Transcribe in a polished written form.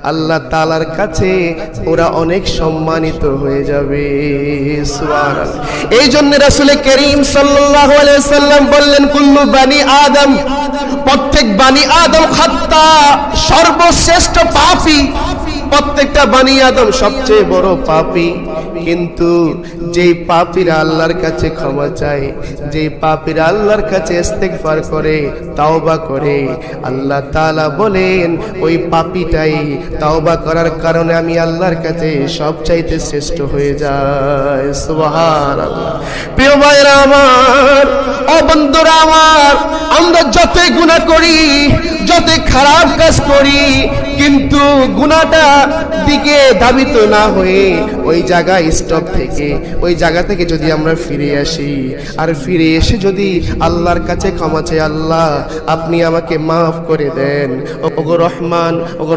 আল্লাহ তাআলার কাছে ওরা অনেক সম্মানিত হয়ে যাবে। সুবহানাল্লাহ। এই জন্য রাসূল করিম সাল্লাল্লাহু আলাইহি ওয়াসাল্লাম বললেন, কুল্লু বানি আদম, প্রত্যেক বানি আদম খাত্তা, সর্বশ্রেষ্ঠ পাপী। প্রত্যেকটা বানি আদম সবচেয়ে বড় পাপী। কিন্তু যেই পাপীরা আল্লাহর কাছে ক্ষমা চায়, যেই পাপীরা আল্লাহর কাছে ইস্তেগফার করে, তাওবা করে, আল্লাহ তাআলা বলেন ওই পাপীটাই তাওবা করার কারণে আমি আল্লাহর কাছে সবচাইতে শ্রেষ্ঠ হয়ে যায়। সুবহানাল্লাহ। প্রিয় ভাইরা আমার, ও বন্ধুরা আমার, আমরা যতই গুনাহ করি, যতই খারাপ কাজ করি, কিন্তু গুনাহটা দিকে ধাবিত না হয়ে ওই জায়গায় স্টপ থেকে, ওই জায়গা থেকে যদি আমরা ফিরে আসি, আর ফিরে এসে যদি আল্লাহর কাছে ক্ষমা চাই, আল্লাহ আপনি আমাকে মাফ করে দেন, ওগো রহমান, ওগো